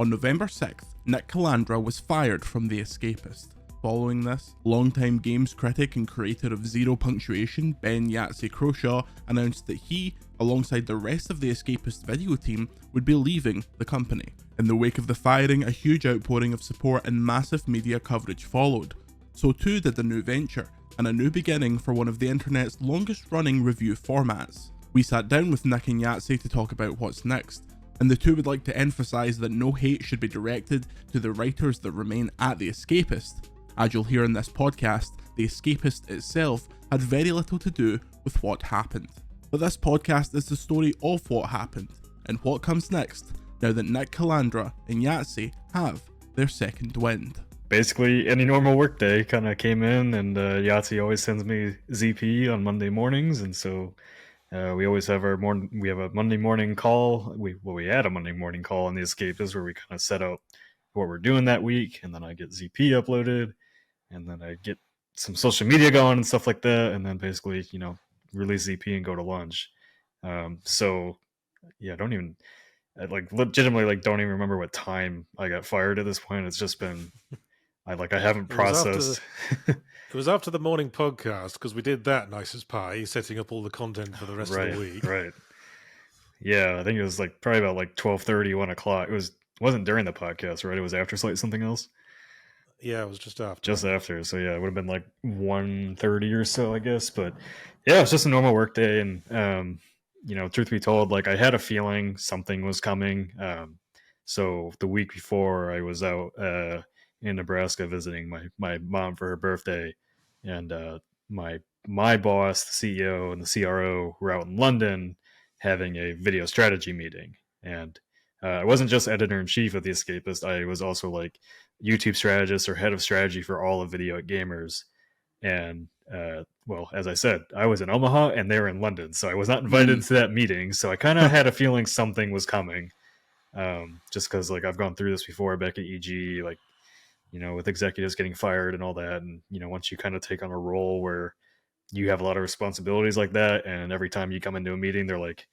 On November 6th, Nick Calandra was fired from The Escapist. Following this, longtime games critic and creator of Zero Punctuation, Ben Yahtzee Croshaw, announced that he, alongside the rest of the Escapist video team, would be leaving the company. In the wake of the firing, a huge outpouring of support and massive media coverage followed. So too did the new venture, and a new beginning for one of the internet's longest running review formats. We sat down with Nick and Yahtzee to talk about what's next, and the two would like to emphasise that no hate should be directed to the writers that remain at The Escapist. As you'll hear in this podcast, The Escapist itself had very little to do with what happened. But this podcast is the story of what happened, and what comes next now that Nick Calandra and Yahtzee have their second wind. Basically, any normal workday kind of came in, and Yahtzee always sends me ZP on Monday mornings, and so we always have a Monday morning call. We had a Monday morning call on The Escapist where we kind of set out what we're doing that week, and then I get ZP uploaded, and then I get some social media going and stuff like that, and then basically, release ZP and go to lunch. So yeah, I legitimately don't even remember what time I got fired at this point. It's just been, I haven't processed. It was after the morning podcast, because we did that nice as pie, setting up all the content for the rest of the week. Right. Yeah, I think it was probably about 12:30, 1 o'clock. It wasn't during the podcast, right? It was after something else. Yeah, it was just after. Just after. So yeah, it would have been 1:30 or so, I guess. But yeah, it's just a normal work day. And, truth be told, I had a feeling something was coming. So the week before, I was out in Nebraska visiting my mom for her birthday. And my boss, the CEO, and the CRO were out in London having a video strategy meeting. And I wasn't just editor-in-chief of The Escapist. I was also YouTube strategist or head of strategy for all of video at Gamurs. And as I said, I was in Omaha and they were in London, so I was not invited to that meeting. So I kind of had a feeling something was coming, just because I've gone through this before back at EG, with executives getting fired and all that. And once you kind of take on a role where you have a lot of responsibilities like that, and every time you come into a meeting, they're like,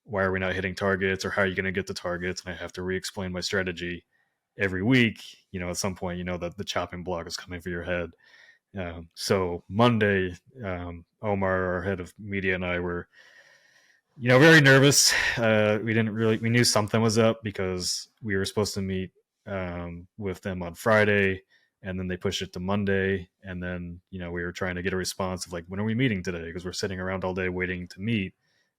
why are we not hitting targets, or how are you going to get the targets? And I have to re-explain my strategy every week. At some point, that the chopping block is coming for your head. So Monday, Omar, our head of media, and I were, very nervous. We knew something was up because we were supposed to meet with them on Friday, and then they pushed it to Monday. And then, we were trying to get a response of when are we meeting today? Because we're sitting around all day waiting to meet.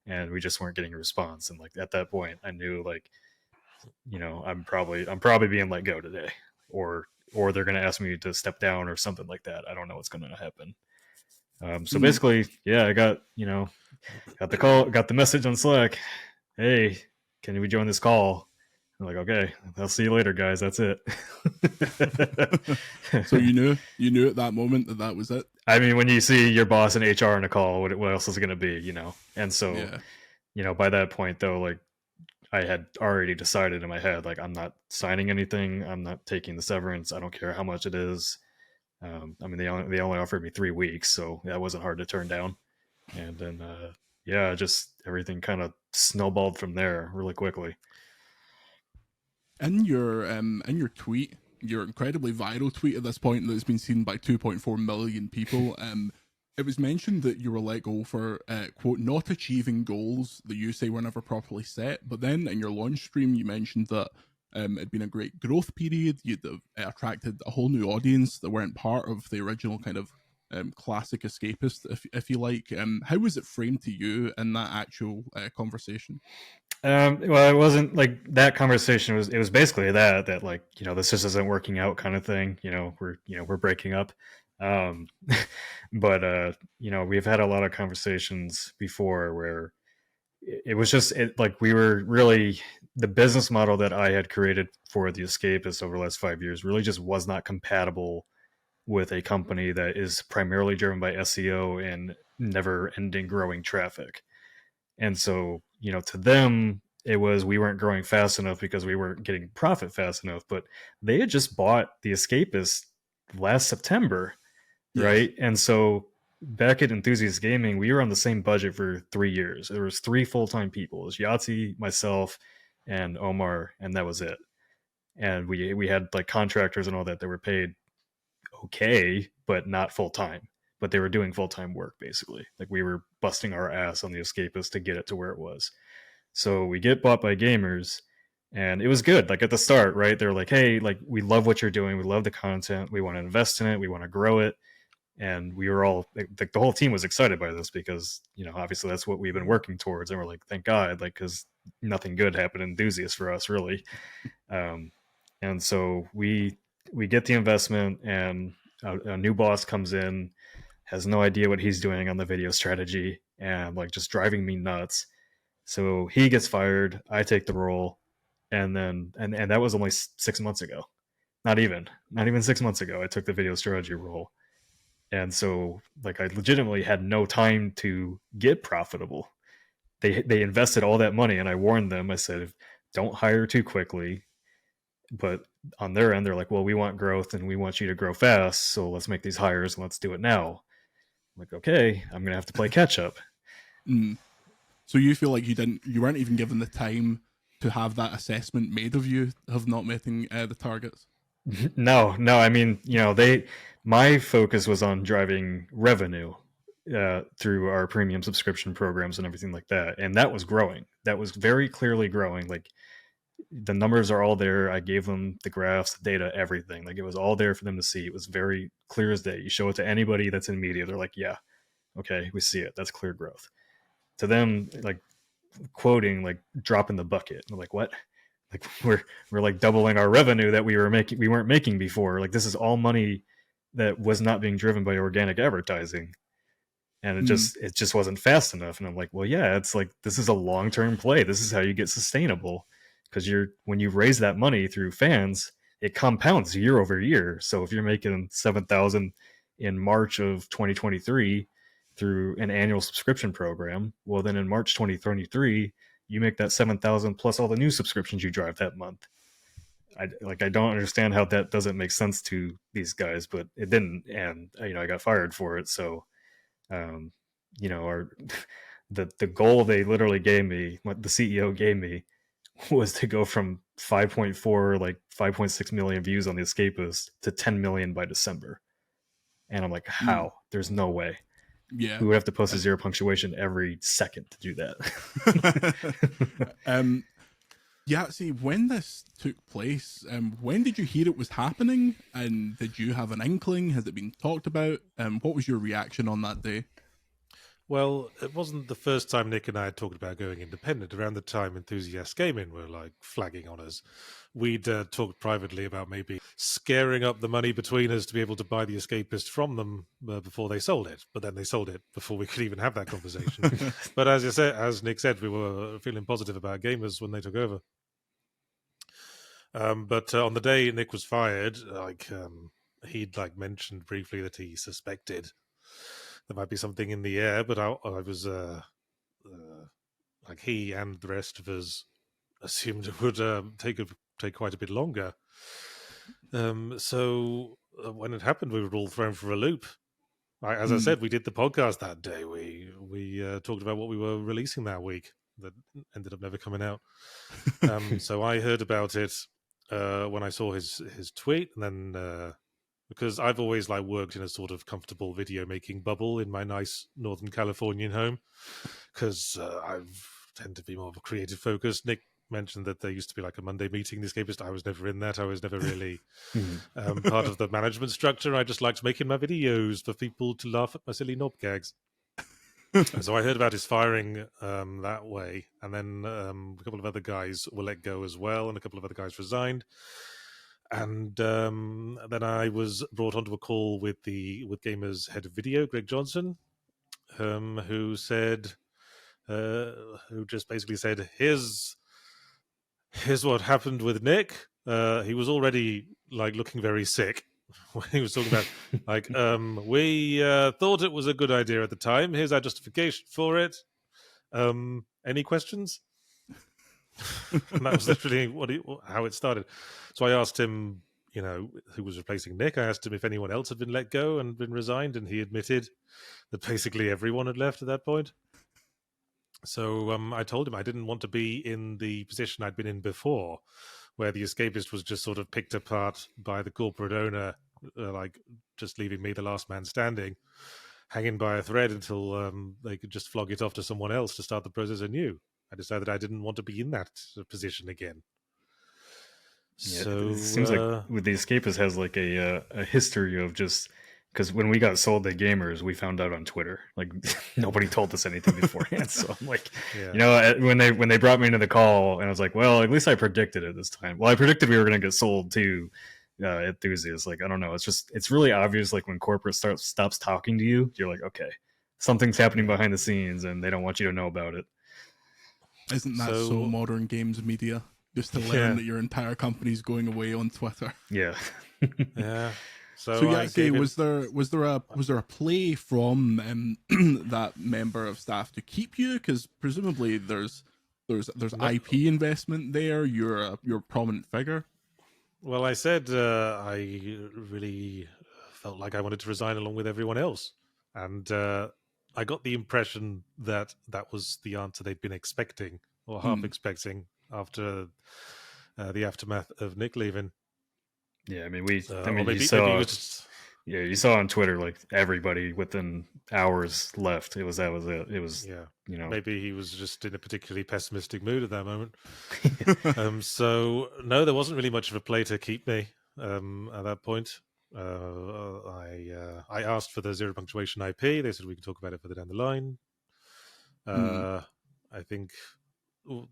And we just weren't getting a response. And at that point, I knew I'm probably being let go today, or they're going to ask me to step down or something like that. I don't know what's going to happen. So basically, yeah, I got the call, got the message on Slack. Hey, can we join this call? I'm like, okay, I'll see you later, guys. That's it. So you knew at that moment that was it. I mean, when you see your boss and HR in a call, what else is it going to be, And so, by that point, though, I had already decided in my head, I'm not signing anything. I'm not taking the severance. I don't care how much it is. They only offered me 3 weeks, so that wasn't hard to turn down. And then, just everything kind of snowballed from there really quickly. In your tweet, your incredibly viral tweet at this point that's been seen by 2.4 million people, it was mentioned that you were let go for, quote, not achieving goals that you say were never properly set. But then in your launch stream, you mentioned that it'd been a great growth period. You'd attracted a whole new audience that weren't part of the original kind of classic Escapist, if you like. How was it framed to you in that actual conversation? Well, it wasn't that conversation. It was basically that this just isn't working out kind of thing. We're breaking up. But we've had a lot of conversations before where it was just we were really, the business model that I had created for The Escapist over the last 5 years really just was not compatible with a company that is primarily driven by SEO and never ending growing traffic. And so, to them, it was, we weren't growing fast enough because we weren't getting profit fast enough, but they had just bought The Escapist last September. Yes. Right. And so back at Enthusiast Gaming, we were on the same budget for 3 years. There was 3 full-time people. It was Yahtzee, myself, and Omar, and that was it. and we had like contractors and all that were paid okay, but not full time. But they were doing full time work basically. Like we were busting our ass on the Escapist to get it to where it was. So we get bought by Gamurs, and it was good. Like at the start, right? They're like, "Hey, like we love what you're doing. We love the content. We want to invest in it. We want to grow it." And we were all like, the whole team was excited by this because, you know, obviously that's what we've been working towards, and we're like, thank God, like because nothing good happened in Enthusiast for us, really. And so we get the investment, and a new boss comes in, has no idea what he's doing on the video strategy, and like just driving me nuts. So he gets fired. I take the role, and then and that was only 6 months ago. Not even 6 months ago. I took the video strategy role, and so like I legitimately had no time to get profitable. They invested all that money, and I warned them. I said, don't hire too quickly. But on their end, they're like, well, we want growth and we want you to grow fast, so let's make these hires and let's do it now. I'm like, okay, I'm gonna have to play catch up. So you feel like you weren't even given the time to have that assessment made of you of not meeting the targets? No. I mean, you know, my focus was on driving revenue through our premium subscription programs and everything like that, and that was growing. That was very clearly growing. Like the numbers are all there. I gave them the graphs, the data, everything. Like it was all there for them to see. It was very clear as day. You show it to anybody that's in media, they're like, yeah, okay, we see it. That's clear growth. To them, like quoting, like drop in the bucket. They're like, what? Like we're like doubling our revenue that we weren't making before. Like this is all money that was not being driven by organic advertising. And it just wasn't fast enough. And I'm like, well, yeah, it's like this is a long-term play. This is how you get sustainable. Because when you raise that money through fans, it compounds year over year. So if you're making 7,000 in March of 2023 through an annual subscription program, well, then in March 2023, you make that 7,000 plus all the new subscriptions you drive that month. I don't understand how that doesn't make sense to these guys, but it didn't, and I got fired for it. So, the goal they literally gave me, what the CEO gave me, was to go from 5.4, like 5.6 million views on the Escapist to 10 million by December. And I'm like, how? There's no way. Yeah. We would have to post a zero punctuation every second to do that. Yahtzee, when this took place, when did you hear it was happening? And did you have an inkling? Has it been talked about? What was your reaction on that day? Well, it wasn't the first time Nick and I had talked about going independent. Around the time Enthusiast Gaming were like flagging on us, we'd talked privately about maybe scaring up the money between us to be able to buy the Escapist from them before they sold it. But then they sold it before we could even have that conversation. But as Nick said, we were feeling positive about Gamurs when they took over. But on the day Nick was fired, he'd mentioned briefly that he suspected there might be something in the air, but I was he and the rest of us assumed it would take quite a bit longer. So when it happened, we were all thrown for a loop. As I said, we did the podcast that day. We talked about what we were releasing that week. That ended up never coming out. So I heard about it when I saw his tweet, and then. Because I've always worked in a sort of comfortable video making bubble in my nice Northern Californian home, because I tend to be more of a creative focus. Nick mentioned that there used to be a Monday meeting, the Escapist. I was never in that. I was never really part of the management structure. I just liked making my videos for people to laugh at my silly knob gags. So I heard about his firing that way, and then a couple of other guys were let go as well, and a couple of other guys resigned. And then I was brought onto a call with Gamurs head of video, Greg Johnson, who just basically said, "Here's what happened with Nick. He was already looking very sick." He was talking about we thought it was a good idea at the time. Here's our justification for it. Any questions? And that was literally how it started. So I asked him, who was replacing Nick. I asked him if anyone else had been let go and been resigned, and he admitted that basically everyone had left at that point. So I told him I didn't want to be in the position I'd been in before, where the Escapist was just sort of picked apart by the corporate owner, like just leaving me the last man standing, hanging by a thread until they could just flog it off to someone else to start the process anew. I decided I didn't want to be in that position again. Yeah, So it seems like with the Escapist has like a history of just, because when we got sold to Gamers, we found out on Twitter. Like nobody told us anything beforehand. So I'm like, yeah. when they brought me into the call, and I was like, well, at least I predicted it this time. Well, I predicted we were going to get sold to Enthusiast. Like, I don't know. It's really obvious. Like when corporate stops talking to you, you're like, okay, something's happening behind the scenes, and they don't want you to know about it. Isn't that so modern games media? Just to learn that your entire company's going away on Twitter. Yeah. Yeah. So Yahtzee, was there a play from that member of staff to keep you? Because presumably there's IP investment there. You're a prominent figure. Well, I said I really felt like I wanted to resign along with everyone else, and I got the impression that that was the answer they'd been expecting or half expecting after the aftermath of Nick leaving. Yeah, I mean, you saw on Twitter like everybody within hours left. It was maybe he was just in a particularly pessimistic mood at that moment. So no, there wasn't really much of a play to keep me at that point. I asked for the zero punctuation IP. They said we can talk about it further down the line. I think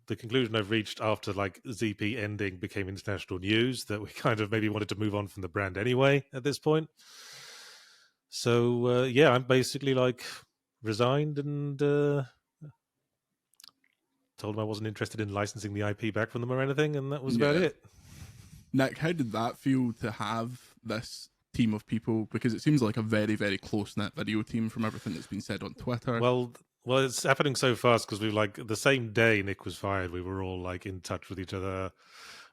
the conclusion I've reached after like ZP ending became international news that we kind of maybe wanted to move on from the brand anyway at this point. So I'm basically like resigned and told them I wasn't interested in licensing the IP back from them or anything, and that was about it. Nick, how did that feel to have this team of people? Because it seems like a very, very close-knit video team from everything that's been said on Twitter. Well, it's happening so fast because we like the same day Nick was fired, we were all like in touch with each other,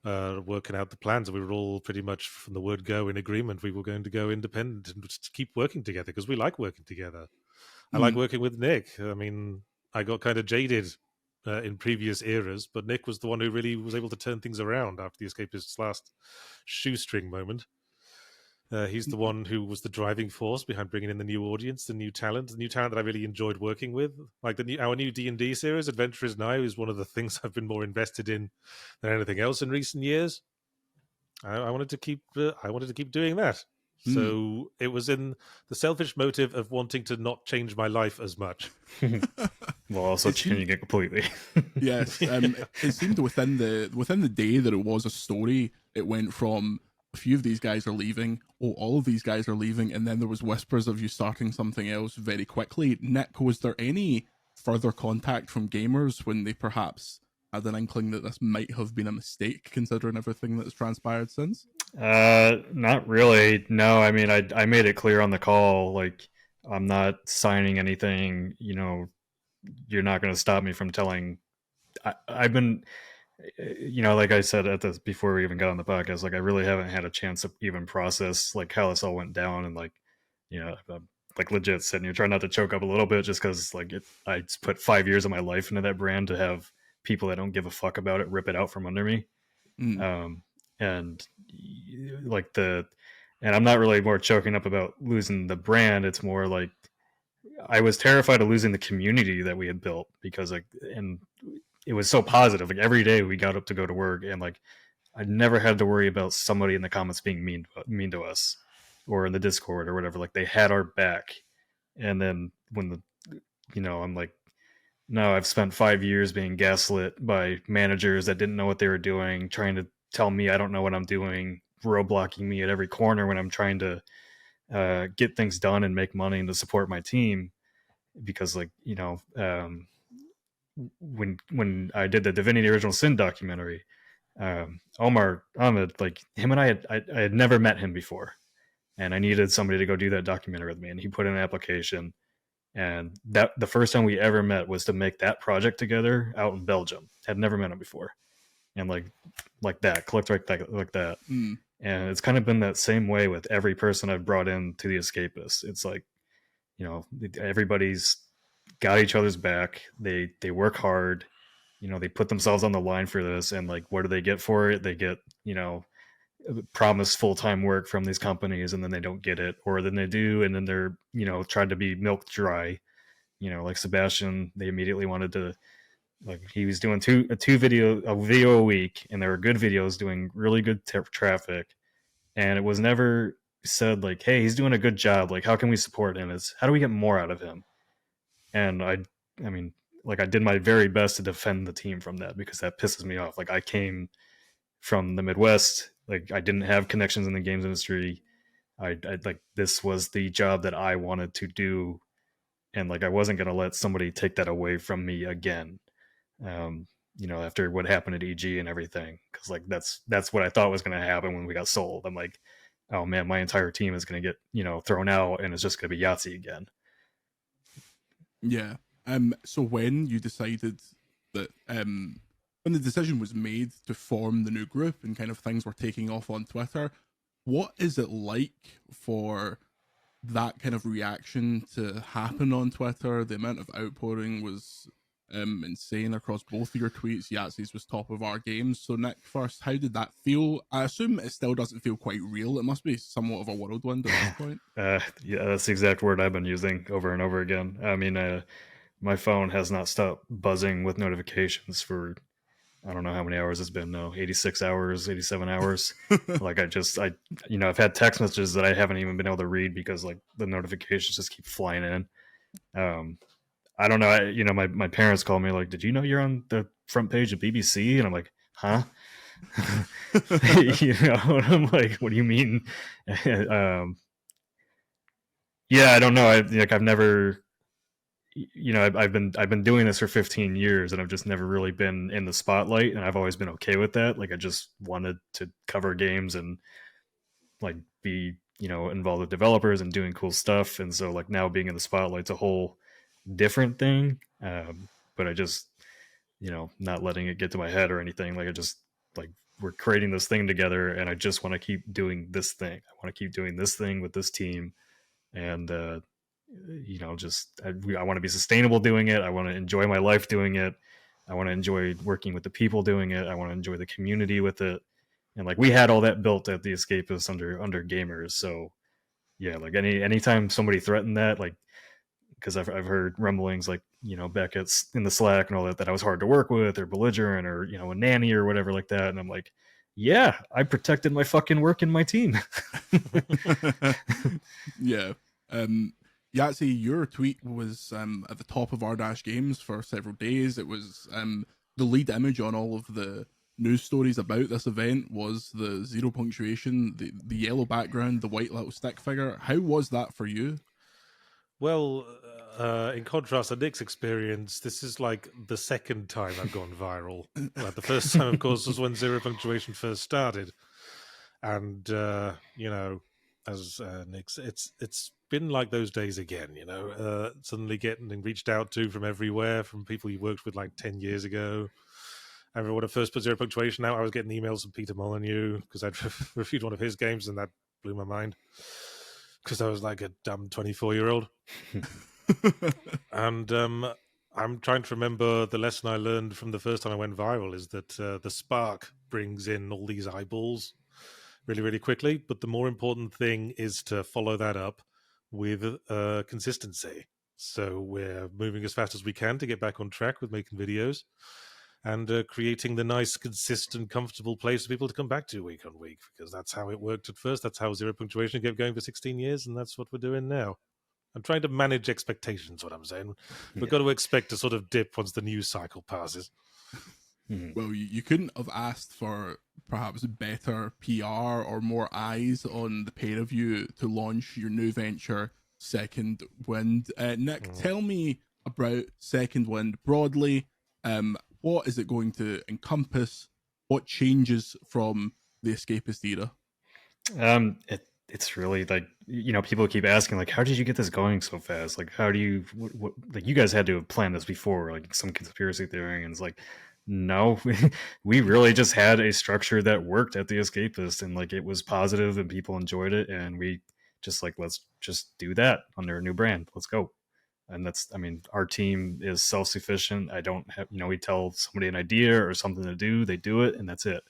working out the plans. We were all pretty much from the word go in agreement. We were going to go independent and just keep working together because we like working together. I like working with Nick. I mean, I got kind of jaded in previous eras, but Nick was the one who really was able to turn things around after the Escapist's last shoestring moment. He's the one who was the driving force behind bringing in the new audience, the new talent that I really enjoyed working with. Like our new D&D series, Adventurers Now, is one of the things I've been more invested in than anything else in recent years. I wanted to keep doing that. So it was in the selfish motive of wanting to not change my life as much. Well, also changing it completely. Yes, it seemed within the day that it was a story. It went from a few of these guys are leaving, all of these guys are leaving, and then there was whispers of you starting something else very quickly. Nick, was there any further contact from Gamers when they perhaps had an inkling that this might have been a mistake, considering everything that's transpired since? Not really. No, I mean, I made it clear on the call, like, I'm not signing anything, you're not going to stop me from telling. I've been, like I said before we even got on the podcast, like I really haven't had a chance to even process like how this all went down, and like, I'm, like legit sitting here trying not to choke up a little bit just because like I put 5 years of my life into that brand to have people that don't give a fuck about it rip it out from under me. And like and I'm not really more choking up about losing the brand. It's more like I was terrified of losing the community that we had built, because like, and it was so positive. Like every day we got up to go to work, and like I never had to worry about somebody in the comments being mean to us or in the Discord or whatever. Like they had our back. And then when I'm like, no, I've spent 5 years being gaslit by managers that didn't know what they were doing, trying to tell me I don't know what I'm doing, roadblocking me at every corner when I'm trying to get things done and make money and to support my team. Because like, when I did the Divinity Original Sin documentary, Omar Ahmed, like him and I had never met him before, and I needed somebody to go do that documentary with me, and he put in an application. And that the first time we ever met was to make that project together out in Belgium. Had never met him before. And like that, clicked like that. And it's kind of been that same way with every person I've brought in to the Escapist. It's like, everybody's got each other's back. They work hard. they put themselves on the line for this, and like, what do they get for it? They get, promised full-time work from these companies, and then they don't get it, or then they do, and then they're, trying to be milk dry. Like Sebastian, they immediately wanted to, like, he was doing a video a week, and there were good videos doing really good traffic, and it was never said like, hey, he's doing a good job, like, how can we support him? It's, how do we get more out of him? And I mean, like, I did my very best to defend the team from that, because that pisses me off. Like, I came from the Midwest, like, I didn't have connections in the games industry. I like, this was the job that I wanted to do, and like, I wasn't going to let somebody take that away from me again. After what happened at EG and everything, because like, that's what I thought was going to happen when we got sold. I'm like, oh man, my entire team is going to get thrown out, and it's just going to be Yahtzee again. Yeah. So when you decided that, when the decision was made to form the new group and kind of things were taking off on Twitter, what is it like for that kind of reaction to happen on Twitter? The amount of outpouring was insane across both of your tweets. Yahtzee's was top of our games. So Nick, first, how did that feel? I assume it still doesn't feel quite real. It must be somewhat of a whirlwind at this point. Yeah, that's the exact word I've been using over and over again. I mean, my phone has not stopped buzzing with notifications for, I don't know how many hours it's been now, 86 hours, 87 hours. Like, I've had text messages that I haven't even been able to read, because like, the notifications just keep flying in. I don't know. My parents call me like, did you know you're on the front page of BBC? And I'm like, huh? And I'm like, what do you mean? Yeah, I don't know. I've never, I've been doing this for 15 years, and I've just never really been in the spotlight, and I've always been okay with that. Like, I just wanted to cover games and like be, involved with developers and doing cool stuff. And so like, now being in the spotlight's a whole different thing. But I just, not letting it get to my head or anything. Like, I just, like, we're creating this thing together, and I just want to keep doing this thing. I want to keep doing this thing with this team. And, I want to be sustainable doing it. I want to enjoy my life doing it. I want to enjoy working with the people doing it. I want to enjoy the community with it. And like, we had all that built at the Escapist under Gamurs. So yeah, like, anytime somebody threatened that, like, because I've heard rumblings, like, back in the Slack and all that I was hard to work with, or belligerent, or a nanny or whatever like that. And I'm like, yeah, I protected my fucking work and my team. Yeah. Yahtzee, your tweet was at the top of r-games for several days. It was the lead image on all of the news stories about this event was the zero punctuation, the yellow background, the white little stick figure. How was that for you? Well, in contrast to Nick's experience, this is like the second time I've gone viral. Well, the first time, of course, was when zero punctuation first started. And, as Nick's, it's been like those days again, suddenly getting reached out to from everywhere, from people you worked with like 10 years ago. I remember when I first put zero punctuation out, I was getting emails from Peter Molyneux because I'd reviewed one of his games, and that blew my mind, because I was like a dumb 24-year-old. And I'm trying to remember the lesson I learned from the first time I went viral is that the spark brings in all these eyeballs really, really quickly. But the more important thing is to follow that up with consistency. So we're moving as fast as we can to get back on track with making videos and creating the nice, consistent, comfortable place for people to come back to week on week, because that's how it worked at first. That's how zero punctuation kept going for 16 years, and that's what we're doing now. I'm trying to manage expectations, what I'm saying. We've got to expect a sort of dip once the news cycle passes. Well, you couldn't have asked for perhaps better PR or more eyes on the pair of you to launch your new venture, Second Wind. Nick, tell me about Second Wind broadly. What is it going to encompass? What changes from the Escapist era? It's really like, people keep asking, like, how did you get this going so fast? Like, how do you, like, you guys had to have planned this before, like some conspiracy theory. And it's like, no, we really just had a structure that worked at the Escapist, and like, it was positive and people enjoyed it. And we just like, let's just do that under a new brand. Let's go. And that's, I mean, our team is self-sufficient. I don't have, we tell somebody an idea or something to do, they do it, and that's it.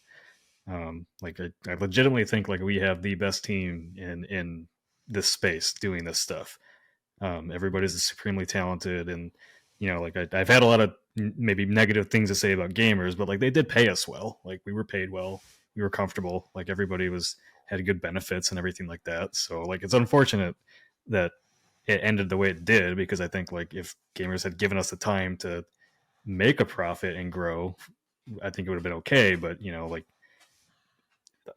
Like I legitimately think like we have the best team in this space doing this stuff. Everybody's supremely talented, and like I've had a lot of maybe negative things to say about Gamers, but like they did pay us well. Like we were paid well, we were comfortable. Like everybody had good benefits and everything like that. So like it's unfortunate that it ended the way it did, because I think like if Gamers had given us the time to make a profit and grow, I think it would have been okay. But like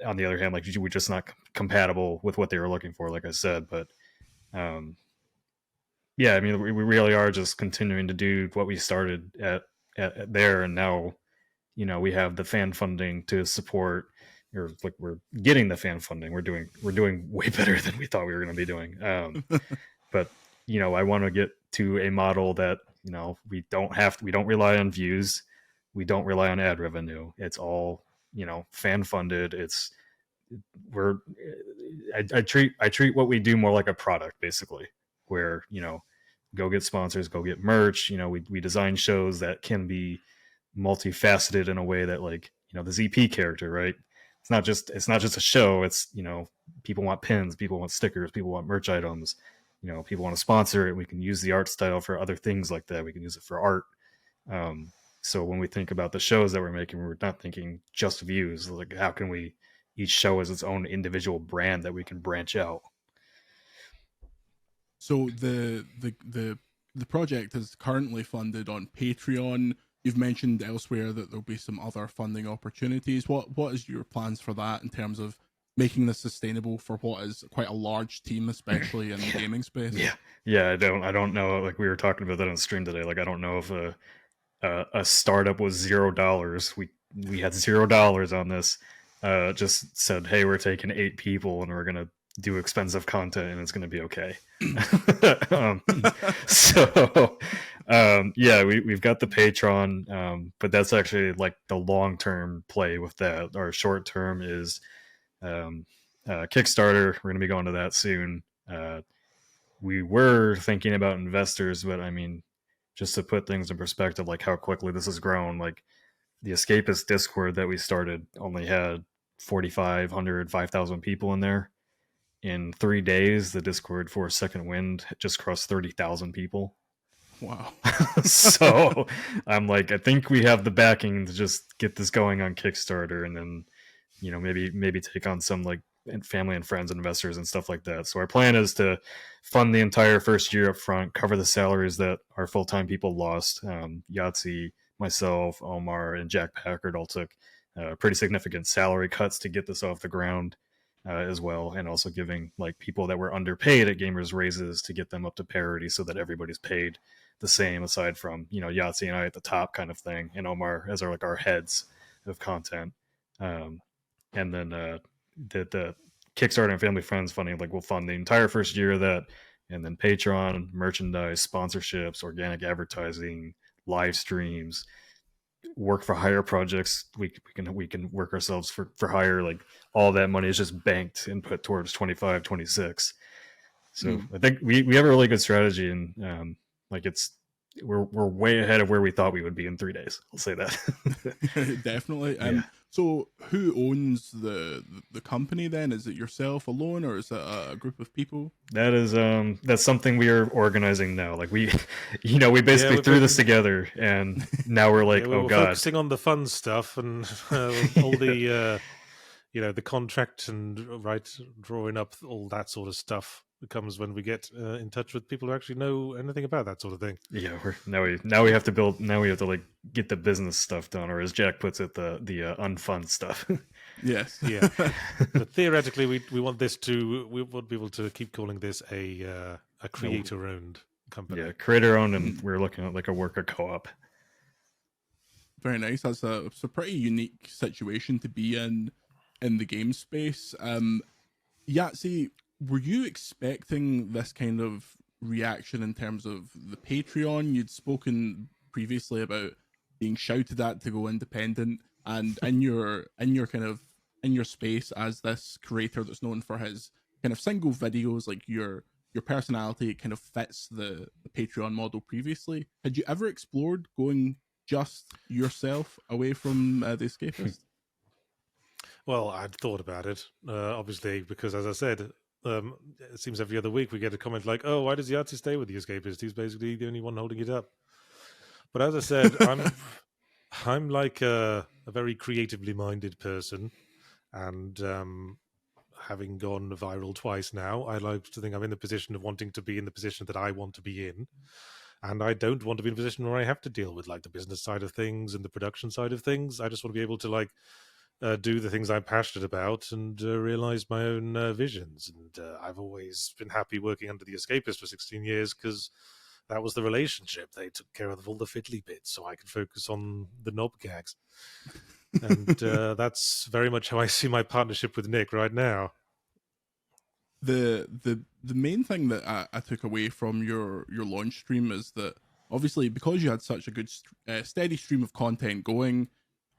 on the other hand, like we're just not compatible with what they were looking for, like I said. But yeah, I mean, we really are just continuing to do what we started at there, and now, we have the fan funding to support, or like we're getting the fan funding. We're doing way better than we thought we were going to be doing. But I want to get to a model that we don't rely on views, we don't rely on ad revenue. It's all fan funded. I treat what we do more like a product, basically, where go get sponsors, go get merch. We design shows that can be multifaceted in a way that, like, the ZP character, right? It's not just a show. It's people want pins, people want stickers, people want merch items. People want to sponsor it. We can use the art style for other things like that. We can use it for art. So when we think about the shows that we're making, we're not thinking just views. Like, how can each show has its own individual brand that we can branch out. So the project is currently funded on Patreon. You've mentioned elsewhere that there'll be some other funding opportunities. What is your plans for that in terms of making this sustainable for what is quite a large team, especially in the gaming space? Yeah. I don't know. Like, we were talking about that on stream today. Like, I don't know if a startup was $0. We had $0 on this. Just said, hey, we're taking 8 people and we're gonna do expensive content and it's gonna be okay. Yeah, we've got the Patreon, but that's actually like the long-term play with that. Our short term is Kickstarter. We're gonna be going to that soon. We were thinking about investors, but I mean, just to put things in perspective, like how quickly this has grown, like the Escapist Discord that we started only had 4,500, 5,000 people in there. In 3 days, the Discord for Second Wind just crossed 30,000 people. Wow. So I'm like, I think we have the backing to just get this going on Kickstarter, and then, maybe take on some like family and friends investors and stuff like that. So our plan is to fund the entire first year up front, cover the salaries that our full-time people lost. Yahtzee, myself, Omar, and Jack Packard all took pretty significant salary cuts to get this off the ground as well, and also giving like people that were underpaid at Gamers raises to get them up to parity so that everybody's paid the same, aside from Yahtzee and I at the top kind of thing, and Omar as our heads of content. And then the Kickstarter and family friends funding, like, we'll fund the entire first year of that, and then Patreon, merchandise, sponsorships, organic advertising, live streams, work for hire projects. We can work ourselves for hire. Like, all that money is just banked and put towards 25, 26. So I think we have a really good strategy, and like we're way ahead of where we thought we would be in 3 days. I'll say that. Definitely. Yeah. So who owns the company then? Is it yourself alone, or is it a group of people? That is that's something we are organizing now. Like, we basically threw this together, and now we're like, we're God, focusing on the fun stuff and all the the contract and drawing up all that sort of stuff. It comes when we get in touch with people who actually know anything about that sort of thing. Yeah, now we have to like get the business stuff done, or as Jack puts it, the unfun stuff. Yes. Yeah. But theoretically, we want people to keep calling this a creator-owned company. Yeah, creator-owned, and we're looking at like a worker co-op. Very nice. That's it's a pretty unique situation to be in the game space. Yahtzee, were you expecting this kind of reaction in terms of the Patreon? You'd spoken previously about being shouted at to go independent, and in your space as this creator that's known for his kind of single videos, like your your personality kind of fits the Patreon model previously. Had you ever explored going just yourself away from the Escapist? Well, I'd thought about it, obviously, because as I said, it seems every other week we get a comment like, "Oh, why does Yahtzee stay with the Escapist? He's basically the only one holding it up." But as I said, I'm like a very creatively minded person, and having gone viral twice now, I like to think I'm in the position of wanting to be in the position that I want to be in. And I don't want to be in a position where I have to deal with like the business side of things and the production side of things. I just want to be able to like do the things I'm passionate about and realize my own visions. And I've always been happy working under the Escapist for 16 years because that was the relationship. They took care of all the fiddly bits so I could focus on the knob gags. And that's very much how I see my partnership with Nick right now. The main thing that I took away from your launch stream is that obviously because you had such a good steady stream of content going,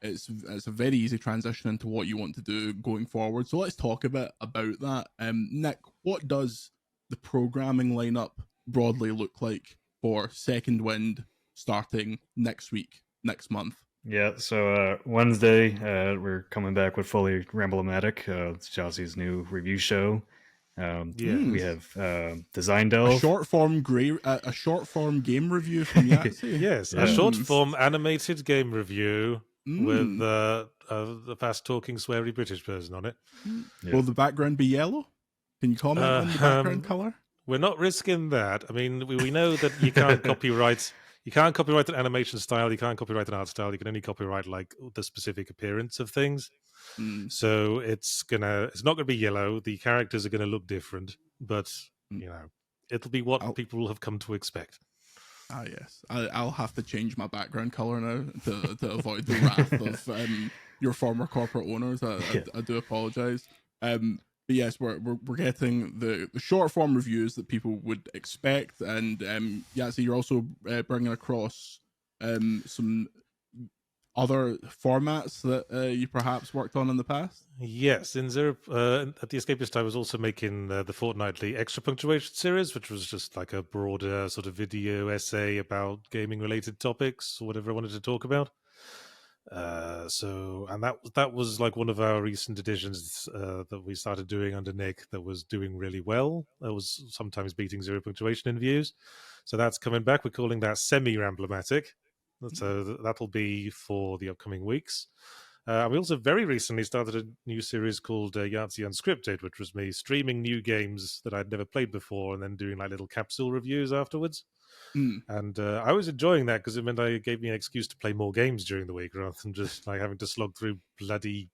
it's a very easy transition into what you want to do going forward. So let's talk a bit about that. Nick, what does the programming lineup broadly look like for Second Wind starting next week, next month? Yeah, so Wednesday, we're coming back with fully Ramblomatic. It's Yahzee's new review show. We have Design Delve. A short form game review from Yahtzee. Yes, a short form animated game review with the fast talking sweary British person on it. Yeah. Will the background be yellow? Can you comment on the background color? We're not risking that. I mean, we know that you can't copyright. You can't copyright an animation style. You can't copyright an art style. You can only copyright like the specific appearance of things. So it's not gonna be yellow. The characters are gonna look different, but it'll be what people have come to expect. Ah, yes. I'll have to change my background color now to avoid the wrath of your former corporate owners. I do apologize. But yes, we're getting the short form reviews that people would expect, and Yahtzee, you're also bringing across some other formats that you perhaps worked on in the past. Yes, in Zero at the Escapist, I was also making the fortnightly extra punctuation series, which was just like a broader sort of video essay about gaming related topics or whatever I wanted to talk about. And that was like one of our recent additions that we started doing under Nick that was doing really well. That was sometimes beating Zero Punctuation in views. So that's coming back. We're calling that semi-Ramblomatic. So that'll be for the upcoming weeks. We also very recently started a new series called Yahtzee Unscripted, which was me streaming new games that I'd never played before and then doing like little capsule reviews afterwards. And I was enjoying that because it meant it gave me an excuse to play more games during the week rather than just like having to slog through bloody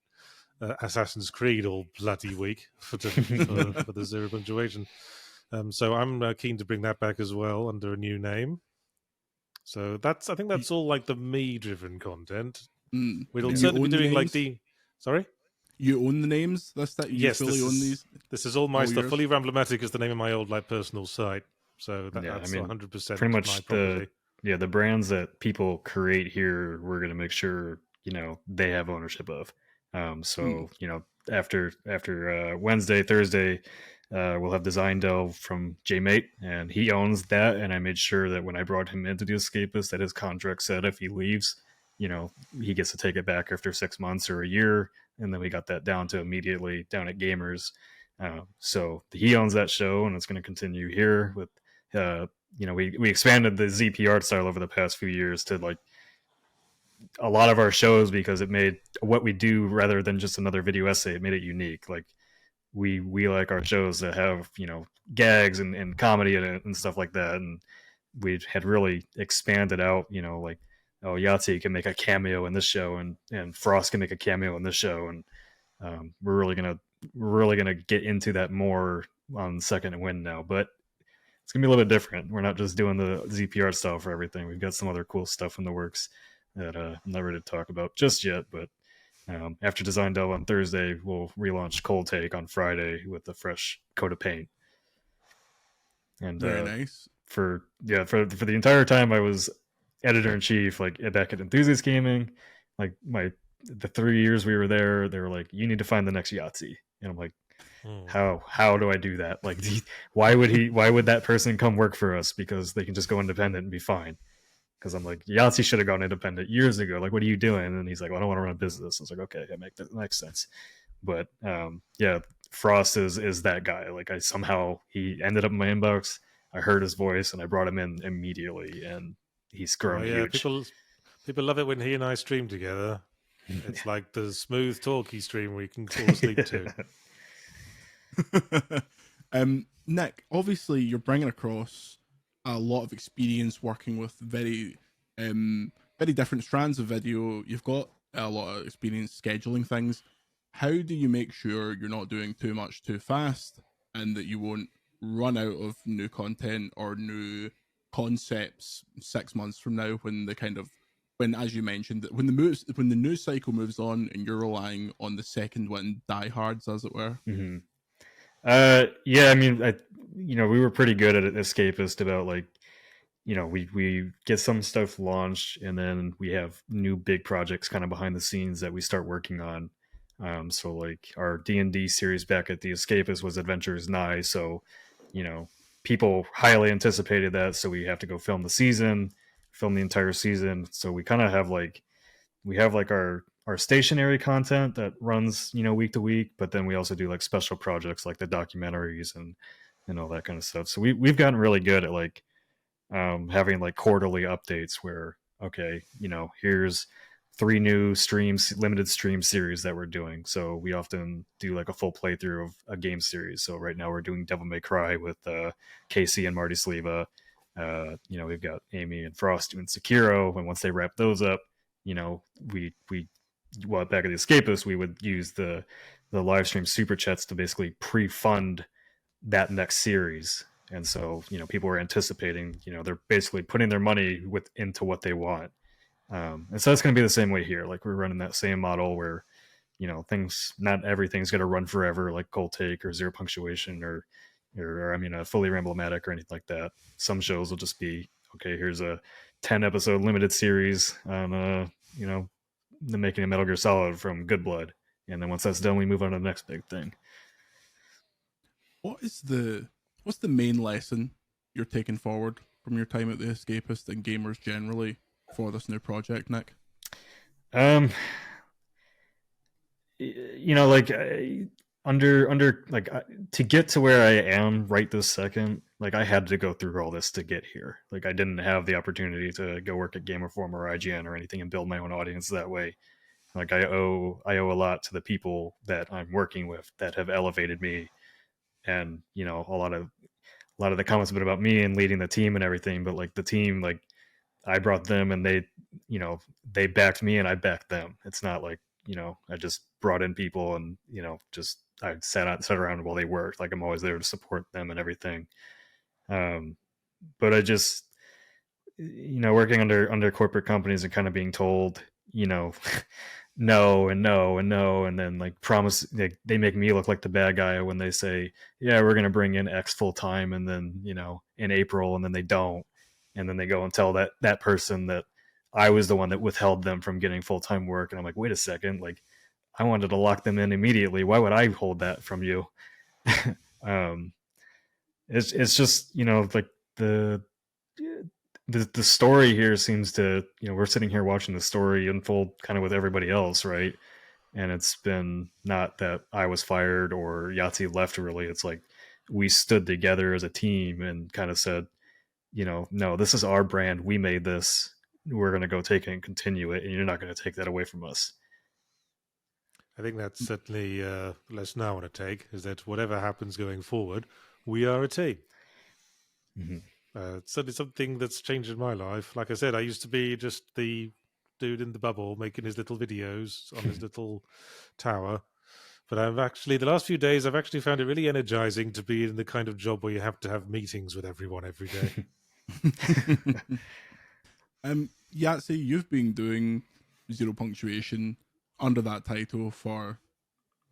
Assassin's Creed all bloody week for the Zero Punctuation. So I'm keen to bring that back as well under a new name. So I think that's all like the me-driven content. We'll certainly be doing like the... Sorry? You own the names? Yes, fully own these? This is all my stuff. Fully Ramblomatic is the name of my old like personal site. So that's 100% pretty much my property. The brands that people create here, we're going to make sure, they have ownership of. After Wednesday, Thursday, we'll have Design Delve from J-Mate, and he owns that. And I made sure that when I brought him into the Escapist, that his contract said if he leaves, he gets to take it back after 6 months or a year. And then we got that down to immediately down at Gamurs. So he owns that show, and it's going to continue here with, we expanded the ZP art style over the past few years to like a lot of our shows because it made what we do rather than just another video essay. It made it unique. Like we like our shows that have, gags and comedy in it and stuff like that. And we had really expanded out, like, oh, Yahtzee can make a cameo in this show and Frost can make a cameo in this show. And we're really gonna get into that more on Second Wind now, but it's gonna be a little bit different. We're not just doing the ZPR style for everything. We've got some other cool stuff in the works that I'm not ready to talk about just yet. But after Design Delve on Thursday, we'll relaunch Cold Take on Friday with a fresh coat of paint. And very nice. For the entire time I was editor-in-chief, like back at Enthusiast Gaming, like the 3 years we were there, they were like, you need to find the next Yahtzee. And I'm like, how do I do that? Like, why would that person come work for us? Because they can just go independent and be fine. Because I'm like, Yahtzee should have gone independent years ago. Like, what are you doing? And he's like, well, I don't want to run a business. I was like, okay, that makes sense. But yeah, Frost is that guy. Like, he ended up in my inbox. I heard his voice and I brought him in immediately, and he's grown huge. People love it when he and I stream together. It's like the smooth talky stream where you can fall asleep to. Nick, obviously you're bringing across a lot of experience working with very different strands of video. You've got a lot of experience scheduling things. How do you make sure you're not doing too much too fast and that you won't run out of new content or new concepts 6 months from now, when as you mentioned, when the news cycle moves on and you're relying on the second wind diehards, as it were? Mm-hmm. Yeah, I mean, we were pretty good at Escapist about, like, we get some stuff launched and then we have new big projects kind of behind the scenes that we start working on. So like our D&D series back at the Escapist was Adventures Nigh. So, people highly anticipated that. So we have to go film the entire season. So we kind of have our stationary content that runs, week to week, but then we also do like special projects like the documentaries and all that kind of stuff. So we've gotten really good at like having like quarterly updates where, okay, here's 3 new limited stream series that we're doing. So we often do like a full playthrough of a game series. So right now we're doing Devil May Cry with Casey and Marty Sleva. We've got Amy and Frost doing Sekiro, and once they wrap those up, back at the Escapist, we would use the live stream super chats to basically pre-fund that next series. And so, people were anticipating, they're basically putting their money into what they want. And so it's going to be the same way here. Like, we're running that same model where, not everything's going to run forever, like Cold Take or Zero Punctuation or a fully Ramblomatic or anything like that. Some shows will just be, okay, here's a 10 episode limited series on, the making of Metal Gear Solid from Good Blood. And then once that's done, we move on to the next big thing. What's the main lesson you're taking forward from your time at the Escapist and Gamers generally for this new project, Nick? To get to where I am right this second, like, I had to go through all this to get here. Like, I didn't have the opportunity to go work at Gamerform or IGN or anything and build my own audience that way. Like, I owe a lot to the people that I'm working with that have elevated me. And, a lot of the comments have been about me and leading the team and everything, but like the team, like, I brought them and they backed me and I backed them. It's not like, I just brought in people and, I sat around while they worked. Like, I'm always there to support them and everything. But I just, working under corporate companies and kind of being told, no and no and no, and then like promise, they make me look like the bad guy when they say, yeah, we're going to bring in X full time, and then, in April, and then they don't, and then they go and tell that person that I was the one that withheld them from getting full-time work. And I'm like, wait a second, like, I wanted to lock them in immediately. Why would I hold that from you? It's just, like the story here seems to, we're sitting here watching the story unfold kind of with everybody else, right? And it's been not that I was fired or Yahtzee left, really. It's like we stood together as a team and kind of said, no, this is our brand. We made this. We're going to go take it and continue it, and you're not going to take that away from us. I think that's certainly a lesson I want to take, is that whatever happens going forward, we are a team. Mm-hmm. It's certainly something that's changed in my life. Like I said, I used to be just the dude in the bubble making his little videos on his little tower. But the last few days, I've actually found it really energizing to be in the kind of job where you have to have meetings with everyone every day. Yahtzee, you've been doing Zero Punctuation under that title for,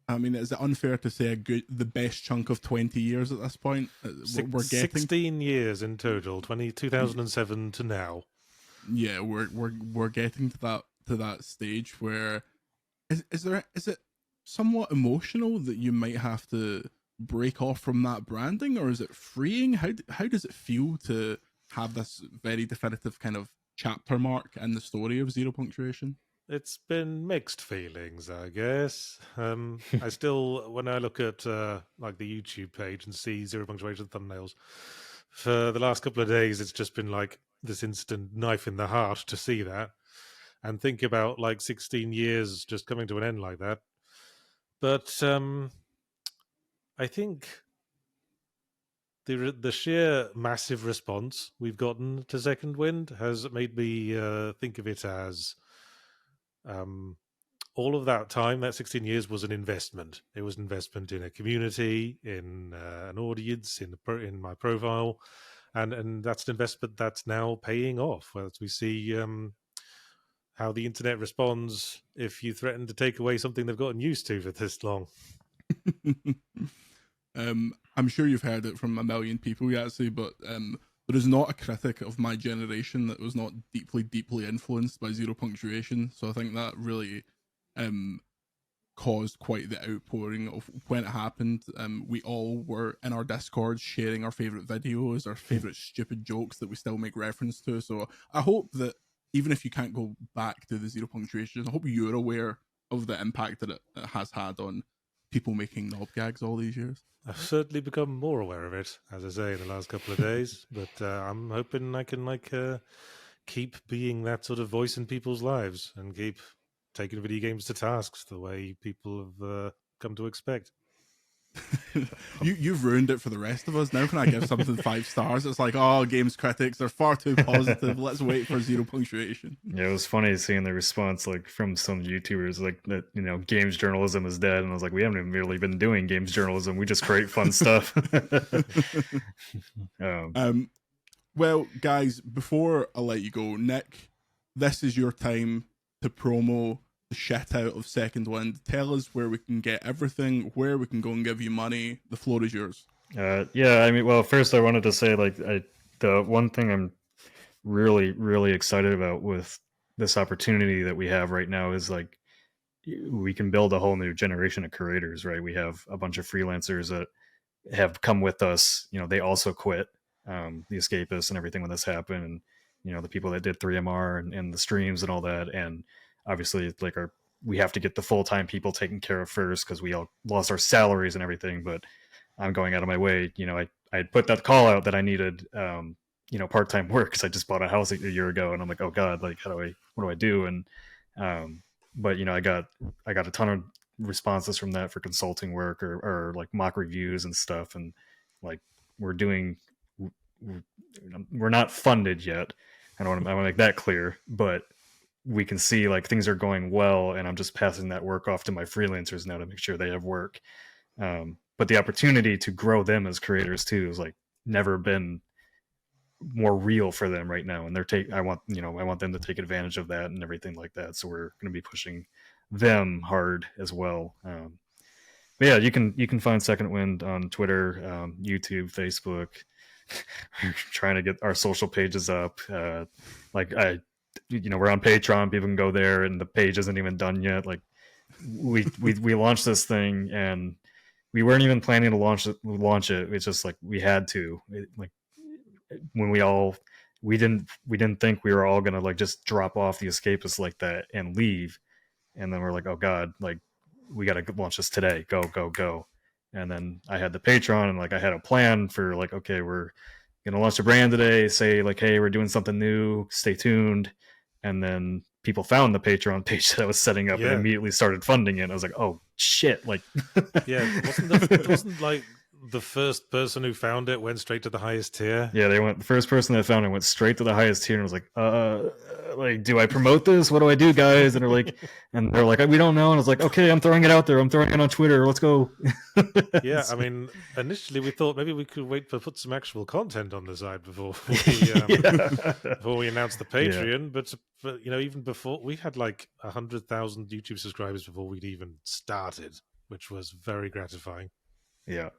is it unfair to say the best chunk of 20 years at this point? We're getting 16 years in total, 2007 to now. Yeah, we're getting to that stage where is it somewhat emotional that you might have to break off from that branding, or is it freeing? How does it feel to have this very definitive kind of chapter mark in the story of Zero Punctuation? It's been mixed feelings, I guess. I still, when I look at like the YouTube page and see Zero Punctuation thumbnails, for the last couple of days, it's just been like this instant knife in the heart to see that and think about like 16 years just coming to an end like that. But I think the sheer massive response we've gotten to Second Wind has made me think of it as all of that time, that 16 years, was an investment. It was an investment in a community, in an audience, in my profile, and that's an investment that's now paying off. As we see how the internet responds if you threaten to take away something they've gotten used to for this long. I'm sure you've heard it from a million people, Yahtzee, but there is not a critic of my generation that was not deeply influenced by Zero Punctuation. So I think that really caused quite the outpouring of when it happened. We all were in our Discord sharing our favorite videos, our favorite stupid jokes that we still make reference to. So I hope that even if you can't go back to the Zero Punctuation, I hope you're aware of the impact that it has had on people making knob gags all these years. I've certainly become more aware of it, as I say, in the last couple of days. But I'm hoping I can keep being that sort of voice in people's lives and keep taking video games to tasks the way people have come to expect. You've ruined it for the rest of us. Now when I give something 5 stars, it's like, oh, games critics are far too positive. Let's wait for Zero Punctuation. Yeah, it was funny seeing the response like from some YouTubers like that, games journalism is dead, and I was like, we haven't even really been doing games journalism. We just create fun stuff. Well, guys, before I let you go, Nick, this is your time to promo the shit out of Second Wind. Tell us where we can get everything, where we can go and give you money. The floor is yours. Yeah, I mean, well, first I wanted to say the one thing I'm really, really excited about with this opportunity that we have right now is like we can build a whole new generation of creators, right? We have a bunch of freelancers that have come with us. They also quit the Escapist and everything when this happened, and the people that did 3MR and the streams and all that, and obviously like we have to get the full-time people taken care of first because we all lost our salaries and everything. But I'm going out of my way. I had put that call out that I needed part-time work because I just bought a house a year ago, and I'm like, oh god, like what do I do? And but I got a ton of responses from that for consulting work or like mock reviews and stuff, and like we're not funded yet. I want to make that clear, but we can see like things are going well, and I'm just passing that work off to my freelancers now to make sure they have work. But the opportunity to grow them as creators too is like never been more real for them right now, and I want them to take advantage of that and everything like that. So we're going to be pushing them hard as well. But yeah, you can find Second Wind on Twitter, YouTube, Facebook. We're trying to get our social pages up. We're on Patreon. People can go there, and the page isn't even done yet. Like we launched this thing, and we weren't even planning to launch it. It's just like we had to. When we didn't think we were all gonna like just drop off the Escapist like that and leave, and then we're like, oh god, like we gotta launch this today. Go. And then I had the Patreon, and like I had a plan for like, okay, we're gonna launch a brand today, say like, hey, we're doing something new, stay tuned. And then people found the Patreon page that I was setting up and immediately started funding it. I was like, oh shit, like wasn't like the first person who found it went straight to the highest tier? Yeah, the first person that found it went straight to the highest tier and was like, like, do I promote this? What do I do, guys? And they're like, we don't know. And I was like, okay, I'm throwing it out there. I'm throwing it on Twitter. Let's go. Yeah, I mean, initially we thought maybe we could wait to put some actual content on the side before we announced the Patreon. Yeah. But even before, we had like 100,000 YouTube subscribers before we'd even started, which was very gratifying. Yeah.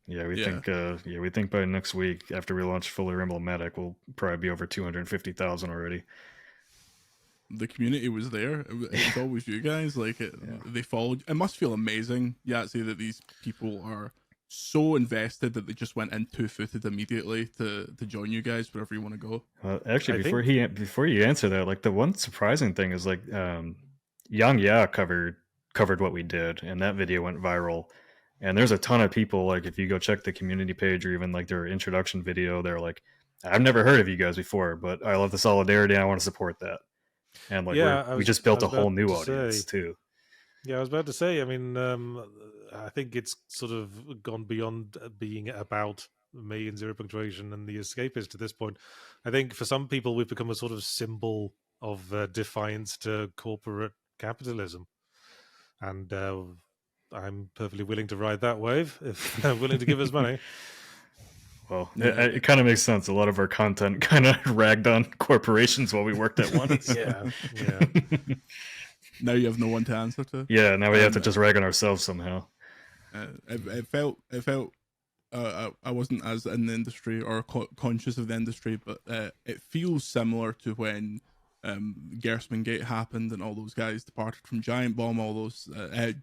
Yeah, we think by next week, after we launch fully Ramblomatic, we'll probably be over 250,000 already. the community was there. It's always you guys. Like they followed. It must feel amazing, Yahtzee, that these people are so invested that they just went in 2-footed immediately to join you guys wherever you want to go. Actually, before you answer that, like the one surprising thing is like Yang Ya covered what we did, and that video went viral. And there's a ton of people, like if you go check the community page or even like their introduction video, they're like, I've never heard of you guys before, but I love the solidarity and I want to support that. And like we just built a whole new audience too. Yeah, I was about to say, I mean, I think it's sort of gone beyond being about me and Zero Punctuation and the Escapist at this point. I think for some people, we've become a sort of symbol of defiance to corporate capitalism. And I'm perfectly willing to ride that wave if they're willing to give us money. Well, it kind of makes sense. A lot of our content kind of ragged on corporations while we worked at once. Yeah. Now you have no one to answer to. Yeah, now we have to just rag on ourselves somehow. It felt I wasn't as in the industry or conscious of the industry, but it feels similar to when Gersman Gate happened and all those guys departed from Giant Bomb, all those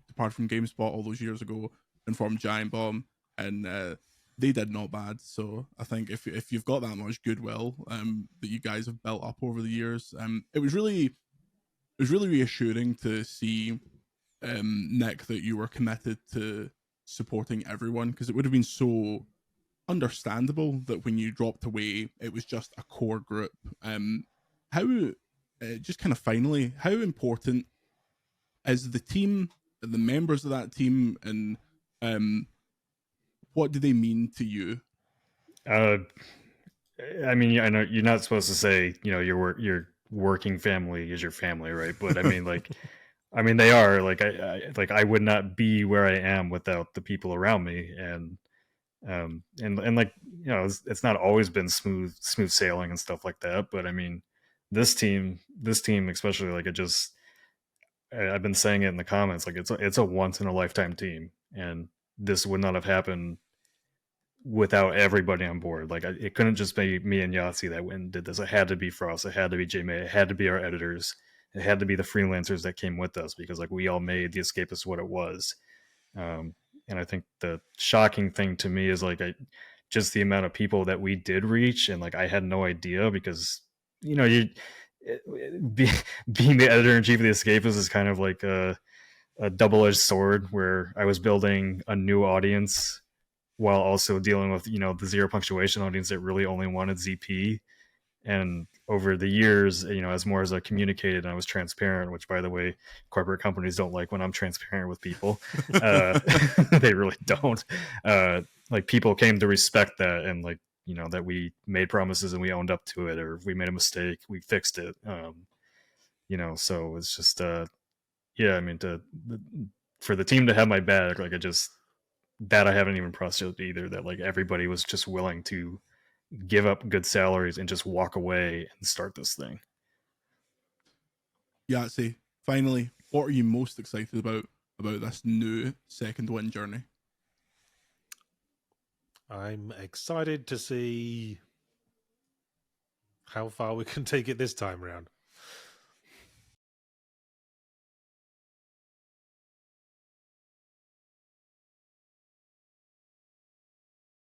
departed from GameSpot all those years ago and formed Giant Bomb, and they did not bad. So I think if you've got that much goodwill that you guys have built up over the years, it was really reassuring to see, Nick, that you were committed to supporting everyone, because it would have been so understandable that when you dropped away, it was just a core group. How, just kind of finally, how important is the team, the members of that team, and what do they mean to you? I mean, I know you're not supposed to say, your working family is your family, right? But I mean, like, they are. Like, I would not be where I am without the people around me, and like, it's not always been smooth sailing and stuff like that. But I mean, this team especially, like, I've been saying it in the comments, like it's a once in a lifetime team, and this would not have happened without everybody on board. Like, it couldn't just be me and Yahtzee that went and did this. It had to be Frost. It had to be J-May. It had to be our editors. It had to be the freelancers that came with us, because like we all made the Escapist what it was. And I think the shocking thing to me is like just the amount of people that we did reach, and like I had no idea, because being the editor-in-chief of the Escapist is kind of like a double-edged sword, where I was building a new audience while also dealing with the Zero Punctuation audience that really only wanted ZP. And over the years, as more as I communicated and I was transparent, which, by the way, corporate companies don't like when I'm transparent with people. They really don't. Like, people came to respect that, and like, that we made promises and we owned up to it, or if we made a mistake, we fixed it. So it's just, I mean, for the team to have my back, like, I haven't even processed either, that like everybody was just willing to give up good salaries and just walk away and start this thing. Yahtzee, finally, what are you most excited about this new second win journey? I'm excited to see how far we can take it this time around.